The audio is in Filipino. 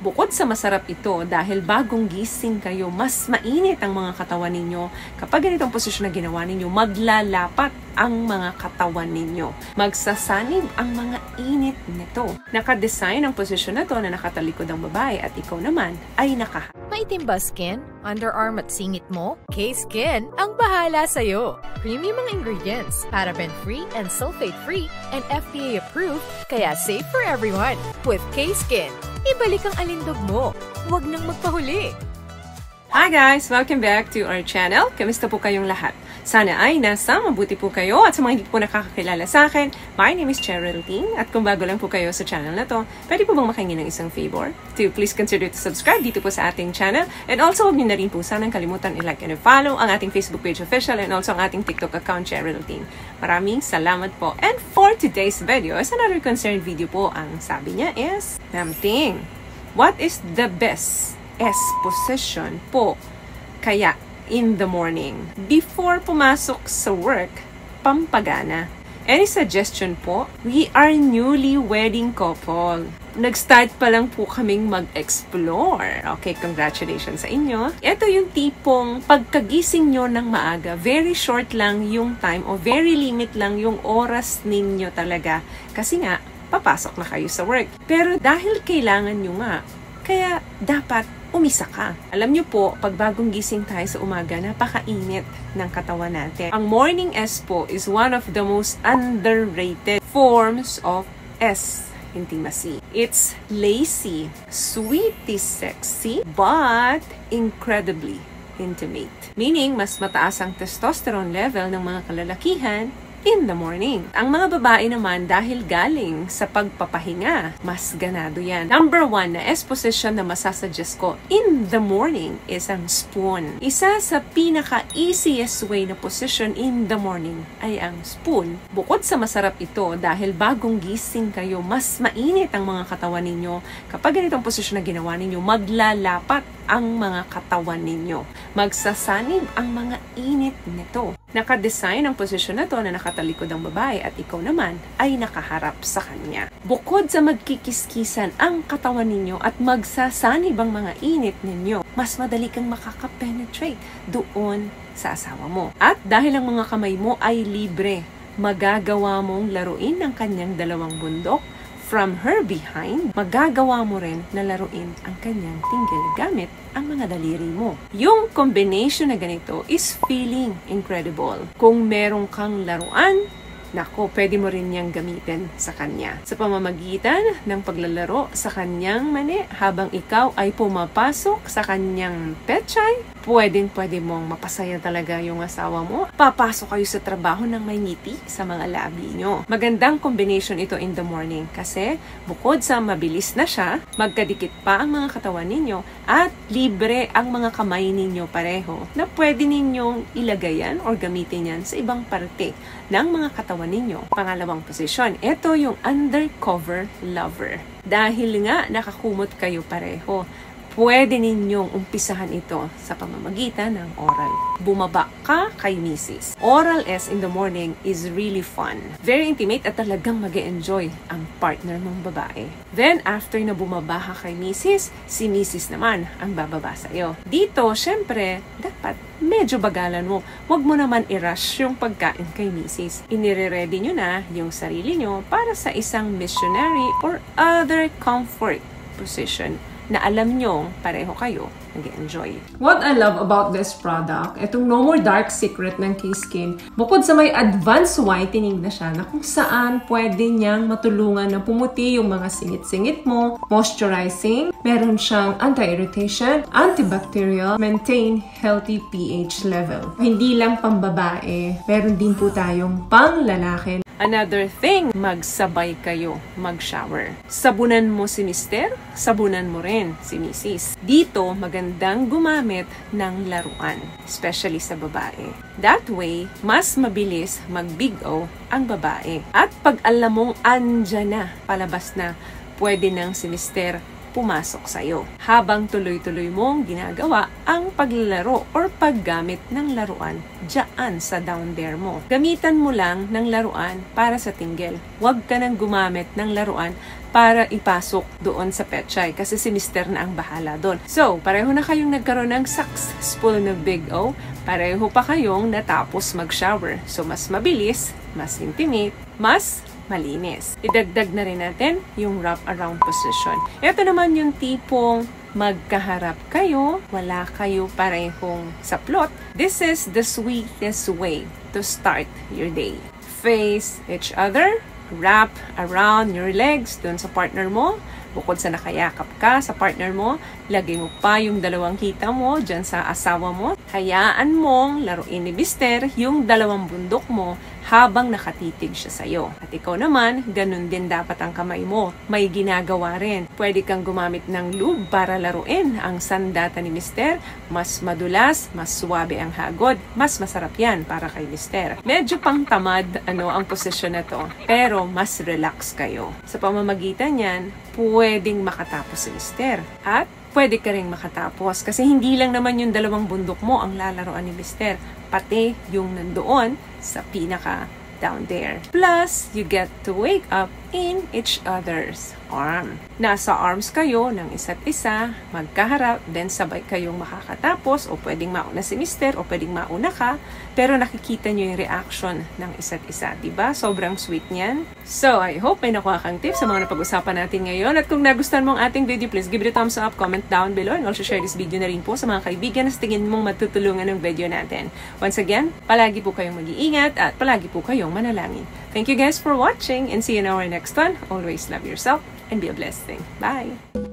Bukod sa masarap ito, dahil bagong gising kayo, mas mainit ang mga katawan ninyo. Kapag ganitong posisyon na ginawa ninyo, maglalapat ang mga katawan ninyo. Magsasanib ang mga init nito. Nakadesign ang posisyon na to na nakatalikod ang babae at ikaw naman ay nakaharap. Maitim ba skin? Underarm at singit mo? K-Skin ang bahala sa'yo. Premium ang ingredients, paraben-free and sulfate-free, and FDA-approved, kaya safe for everyone. With K-Skin, ibalik ang alindog mo. Huwag nang magpahuli. Hi guys! Welcome back to our channel. Kamusta po kayong lahat? Sana ay nasa mabuti po kayo at sa mga hindi po nakakakilala sa akin, my name is Cheryl Ting at kung bago lang po kayo sa channel na to, pwede po bang makahingi ng isang favor? To please consider to subscribe dito po sa ating channel and also huwag niyo na rin po sanang kalimutan i-like and follow ang ating Facebook page official and also ang ating TikTok account Cheryl Ting. Maraming salamat po. And for today's video is another concerned video po. Ang sabi niya is, Ma'am Ting, what is the best S position po kaya in the morning before pumasok sa work, pampagana? Any suggestion po? We are newly wedding couple. Nag-start pa lang po kaming mag-explore. Okay, congratulations sa inyo. Ito yung tipong pagkagising nyo ng maaga, very short lang yung time o very limit lang yung oras ninyo talaga. Kasi nga, papasok na kayo sa work. Pero dahil kailangan nyo nga, kaya dapat umisa ka. Alam nyo po, pag bagong gising tayo sa umaga, napakainit ng katawan natin. Ang morning S po is one of the most underrated forms of S intimacy. It's lazy, sweetie, sexy, but incredibly intimate. Meaning, mas mataas ang testosterone level ng mga kalalakihan in the morning. Ang mga babae naman, dahil galing sa pagpapahinga, mas ganado yan. Number 1 na S position na masasuggest ko in the morning is ang spoon. Isa sa pinaka-easiest way na position in the morning ay ang spoon. Bukod sa masarap ito, dahil bagong gising kayo, mas mainit ang mga katawan ninyo. Kapag ganitong posisyon na ginawa ninyo, maglalapat ang mga katawan ninyo. Magsasanib ang mga init nito. Nakadesign ang posisyon na to na nakatalikod ang babae at ikaw naman ay nakaharap sa kanya. Bukod sa magkikiskisan ang katawan ninyo at magsasanib ang mga init ninyo, mas madali kang makakapenetrate doon sa asawa mo. At dahil ang mga kamay mo ay libre, magagawa mong laruin ang kanyang dalawang bundok. From her behind, magagawa mo rin na laruin ang kanyang tinggil gamit ang mga daliri mo. Yung combination na ganito is feeling incredible. Kung meron kang laruan, nako, pwede mo rin niyang gamitin sa kanya. Sa pamamagitan ng paglalaro sa kanyang mani habang ikaw ay pumapasok sa kanyang pechay, pwede mong mapasaya talaga yung asawa mo. Papasok kayo sa trabaho ng may ngiti sa mga labi nyo. Magandang combination ito in the morning kasi bukod sa mabilis na siya, magkadikit pa ang mga katawan ninyo at libre ang mga kamay ninyo pareho na pwede ninyong ilagayan or gamitin yan sa ibang parte ng mga katawan ninyo. Pangalawang posisyon, ito yung undercover lover. Dahil nga nakakumot kayo pareho, pwede ninyong umpisahan ito sa pamamagitan ng oral. Bumaba ka kay Mrs. Oral S in the morning is really fun. Very intimate at talagang mag-e-enjoy ang partner mong babae. Then, after na bumaba ka kay Mrs., si Mrs. naman ang bababa sa'yo. Dito, syempre, dapat medyo bagalan mo. Huwag mo naman i-rush yung pagkain kay Mrs. Inire-ready nyo na yung sarili nyo para sa isang missionary or other comfort position na alam nyo pareho kayo nag-enjoy. What I love about this product, itong No More Dark Secret ng K-Skin, bukod sa may advanced whitening na siya na kung saan pwede niyang matulungan na pumuti yung mga singit-singit mo, moisturizing, meron siyang anti-irritation, antibacterial, maintain healthy pH level. Hindi lang pambabae, meron din po tayong pang-lalaki. Another thing, magsabay kayo mag-shower. Sabunan mo si Mister, sabunan mo rin si Mrs. Dito, magandang gumamit ng laruan, especially sa babae. That way, mas mabilis mag-big O ang babae. At pag alam mong andyan na, palabas na, pwede nang si Mister pumasok sa'yo. Habang tuloy-tuloy mong ginagawa ang paglalaro or paggamit ng laruan dyan sa down there mo. Gamitan mo lang ng laruan para sa tinggil. Huwag ka nang gumamit ng laruan para ipasok doon sa petchay kasi si Mr. na ang bahala doon. So, pareho na kayong nagkaroon ng successful na Big O. Pareho pa kayong natapos mag-shower. So, mas mabilis, mas intimate, mas malinis. Idagdag na rin natin yung wrap around position. Ito naman yung tipong magkaharap kayo, wala kayo parehong saplot. This is the sweetest way to start your day. Face each other, wrap around your legs dun sa partner mo. Bukod sa nakayakap ka sa partner mo, lagay mo pa yung dalawang kita mo dyan sa asawa mo. Hayaan mong laruin ni Mister yung dalawang bundok mo habang nakatitig siya sa'yo. At ikaw naman, ganun din dapat ang kamay mo. May ginagawa rin. Pwede kang gumamit ng lube para laruin ang sandata ni Mister. Mas madulas, mas suwabe ang hagod. Mas masarap yan para kay Mister. Medyo pang tamad ang posisyon na to. Pero mas relax kayo. Sa pamamagitan yan, pwedeng makatapos si Mister. At pwede ka rin makatapos kasi hindi lang naman yung dalawang bundok mo ang lalaroan ni Mister, pati yung nandoon sa pinaka down there. Plus, you get to wake up in each other's arm. Nasa arms kayo ng isa't isa, magkaharap, then sabay kayong makakatapos o pwedeng mauna si Mister o pwedeng mauna ka, pero nakikita nyo yung reaction ng isa't isa, diba? Sobrang sweet niyan. So, I hope may nakuha kang tips sa mga napag-usapan natin ngayon. At kung nagustuhan mong ating video, please give it a thumbs up, comment down below, and also share this video na rin po sa mga kaibigan na sa tingin mong matutulungan ng video natin. Once again, palagi po kayong mag-iingat at palagi po kayong manalangin. Thank you guys for watching and see you in our next one. Always love yourself and be a blessed thing. Bye!